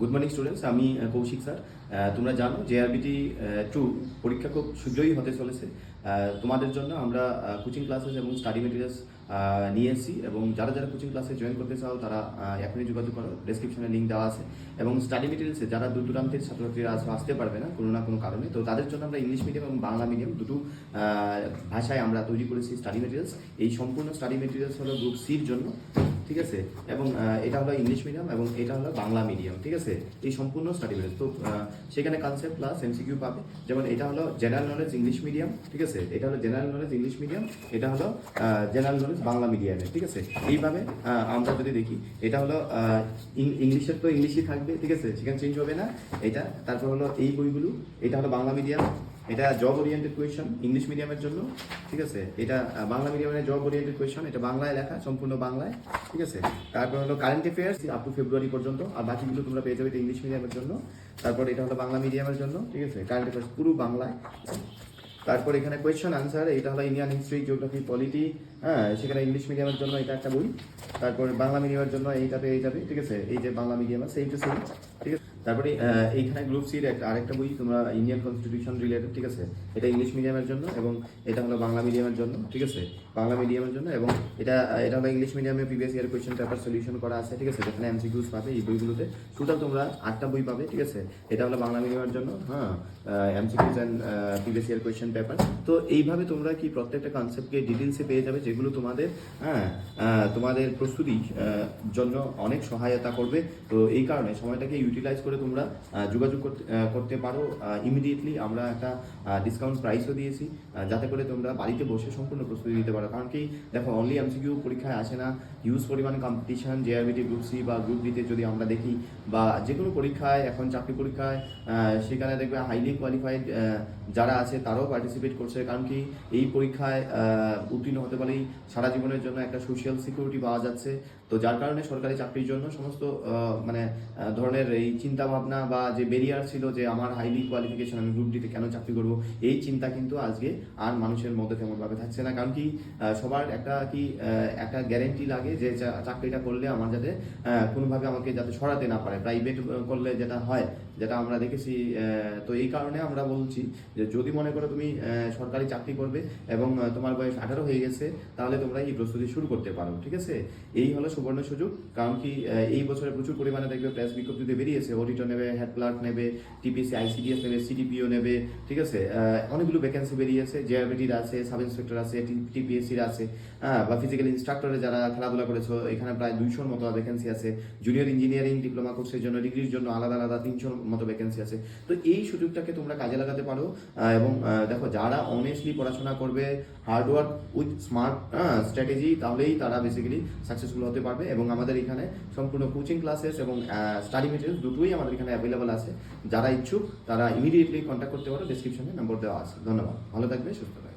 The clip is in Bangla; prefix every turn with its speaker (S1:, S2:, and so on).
S1: গুড মর্নিং স্টুডেন্টস, আমি কৌশিক স্যার। তোমরা জানো জেআরবিটি 2 পরীক্ষা খুব শীঘ্রই হতে চলেছে। তোমাদের জন্য আমরা কোচিং ক্লাসেস এবং স্টাডি মেটেরিয়ালস নিয়ে এসেছি, এবং যারা যারা কোচিং ক্লাসে জয়েন করতে চাও তারা এখনই যোগাযোগ করো, ডেসক্রিপশনে লিঙ্ক দেওয়া আছে। এবং স্টাডি মেটেরিয়ালসে যারা দূর দূরান্তের ছাত্রছাত্রীরা আসতে পারবে না কোনো না কোনো কারণে, তো তাদের জন্য আমরা ইংলিশ মিডিয়াম এবং বাংলা মিডিয়াম দুটো ভাষায় আমরা তৈরি করেছি স্টাডি মেটেরিয়ালস। এই সম্পূর্ণ স্টাডি মেটেরিয়ালস হলো গ্রুপ সির জন্য, ঠিক আছে। এবং এটা হলো ইংলিশ মিডিয়াম এবং এটা হলো বাংলা মিডিয়াম, ঠিক আছে। এই সম্পূর্ণ স্টাডি মেটেরিয়াল, তো সেখানে কনসেপ্ট প্লাস এমসিকিউ পাবে। যেমন এটা হলো জেনারেল নলেজ ইংলিশ মিডিয়াম, ঠিক আছে। এটা হলো জেনারেল নলেজ ইংলিশ মিডিয়াম, এটা হলো জেনারেল নলেজ বাংলা মিডিয়ামে, ঠিক আছে। এইভাবে আমরা যদি দেখি, এটা হলো ইংলিশের তো ইংলিশই থাকবে, ঠিক আছে, সেখানে চেঞ্জ হবে না এটা। তারপর হলো এই বইগুলো, এটা হলো বাংলা মিডিয়াম, এটা জব ওরিয়েন্টেড কোয়েশন ইংলিশ মিডিয়ামের জন্য, ঠিক আছে। এটা বাংলা মিডিয়ামের জব ওরিয়েন্টেড কোয়েশন, এটা বাংলায় লেখা, সম্পূর্ণ বাংলায়, ঠিক আছে। তারপর হলো কারেন্ট অ্যাফেয়ার্স আপ টু ফেব্রুয়ারি পর্যন্ত, আর বাকিগুলো তোমরা পেয়ে যাবে ইংলিশ মিডিয়ামের জন্য। তারপর এটা হলো বাংলা মিডিয়ামের জন্য, ঠিক আছে, কারেন্ট অ্যাফেয়ার্স পুরো বাংলায়। তারপর এখানে কোয়েশ্চেন আনসার, এটা হলো ইন্ডিয়ান হিস্ট্রি, জিওগ্রাফি, পলিটি, সেখানে ইংলিশ মিডিয়ামের জন্য এটা একটা বই। তারপর বাংলা মিডিয়ামের জন্য এইটা পেয়ে যাবে, ঠিক আছে। এই যে বাংলা মিডিয়াম আছে, এইটা সেম, ঠিক আছে। তারপরে এইখানে গ্রুপ সির আরেকটা বই তোমরা ইন্ডিয়ান কনস্টিটিউশন রিলেটেড, ঠিক আছে। এটা ইংলিশ মিডিয়ামের জন্য এবং এটা হলো বাংলা মিডিয়ামের জন্য, ঠিক আছে, বাংলা মিডিয়ামের জন্য। এবং এটা হলো ইংলিশ মিডিয়ামে previous year question paper solution করা আছে, ঠিক আছে, যেখানে এমসিকিউস পাবে এই বইগুলোতে। টোটাল তোমরা 8টা বই পাবে, ঠিক আছে। এটা হলো বাংলা মিডিয়ামের জন্য, MCQs and previous year question paper. তো এইভাবে তোমরা কি প্রত্যেকটা কনসেপ্টকে ডিটেলসে পেয়ে যাবে, যেগুলো তোমাদের তোমাদের প্রস্তুতির জন্য অনেক সহায়তা করবে। তো এই কারণে সময়টাকে ইউটিলাইজ করে তোমরা যোগাযোগ করতে পারো ইমিডিয়েটলি। আমরা একটা ডিসকাউন্ট প্রাইসও দিয়েছি, যাতে করে তোমরা বাড়িতে বসে সম্পূর্ণ প্রস্তুতি নিতে পারো। কারণ কি দেখো, অনলি এমসিকিউ পরীক্ষায় আসে না, হিউজ পরিমাণে কম্পিটিশন জেআরবিটি গ্রুপ সি বা গ্রুপ ডিতে যদি আমরা দেখি, বা যে কোনো পরীক্ষায়, এখন চাকরি পরীক্ষায়, সেখানে দেখবে হাইলি কোয়ালিফাইড যারা আছে তারাও পার্টিসিপেট করছে। কারণ কি এই পরীক্ষায় উত্তীর্ণ হতে পারেই সারা জীবনের জন্য একটা সোশ্যাল সিকিউরিটি পাওয়া যাচ্ছে। তো যার কারণে সরকারি চাকরির জন্য সমস্ত মানে ধরনের এই চিন্তা ভাবনা বা যে ব্যারিয়ার ছিল যে আমার হাইলি কোয়ালিফিকেশন, আমি গ্রুপ ডিতে কেন চাকরি করব, এই চিন্তা কিন্তু আজকে আর মানুষের মধ্যে তেমনভাবে থাকছে না। কারণ কি সবার একটা গ্যারেন্টি লাগে যে চাকরিটা করলে আমার যাতে কোনোভাবে আমাকে যাতে সরাতে না পারে, প্রাইভেট করলে যেটা হয়, যেটা আমরা দেখেছি। তো এই কারণে আমরা বলছি যে যদি মনে করো তুমি সরকারি চাকরি করবে এবং তোমার বয়স 18 হয়ে গেছে, তাহলে তোমরা এই প্রস্তুতি শুরু করতে পারো, ঠিক আছে। এই হলো সুবর্ণ সুযোগ। কারণ কি এই বছরে প্রচুর পরিমাণে দেখবে প্রেস বিজ্ঞপ্তিতে বেরিয়েছে, অডিটর নেবে, হেড ক্লার্ক নেবে, টিপিসি আইসিডিএস নেবে, সিডিপিও নেবে, ঠিক আছে। অনেকগুলো ভ্যাকেন্সি বেরিয়েছে, জেআরবিটির আছে, সাব ইন্সপেক্টর আছে, টিপিএসসির আছে, বা ফিজিক্যাল ইনস্ট্রাক্টরে যারা খেলাধুলা করেছো, এখানে প্রায় 200-র মতো ভ্যাকেন্সি আছে। জুনিয়র ইঞ্জিনিয়ারিং ডিপ্লোমা কোর্সের জন্য, ডিগ্রির জন্য আলাদা আলাদা 300-র মতো ভ্যাকেন্সি আছে। তো এই সুযোগটাকে তোমরা কাজে লাগাতে পারো। এবং দেখো, যারা অনেস্টলি পড়াশোনা করবে, হার্ডওয়ার্ক উইথ স্মার্ট স্ট্র্যাটেজি, তাহলেই তারা বেসিক্যালি সাকসেসফুল হতে পারবে। এবং আমাদের এখানে সম্পূর্ণ কোচিং ক্লাসেস এবং স্টাডি মেটেরিয়ালস দুটোই আমাদের এখানে অ্যাভেলেবল আছে। যারা ইচ্ছুক তারা ইমিডিয়েটলি কন্ট্যাক্ট করতে পারো, ডেসক্রিপশনে নম্বর দেওয়া আছে। ধন্যবাদ, ভালো থাকবে, সুস্থ থাকবে।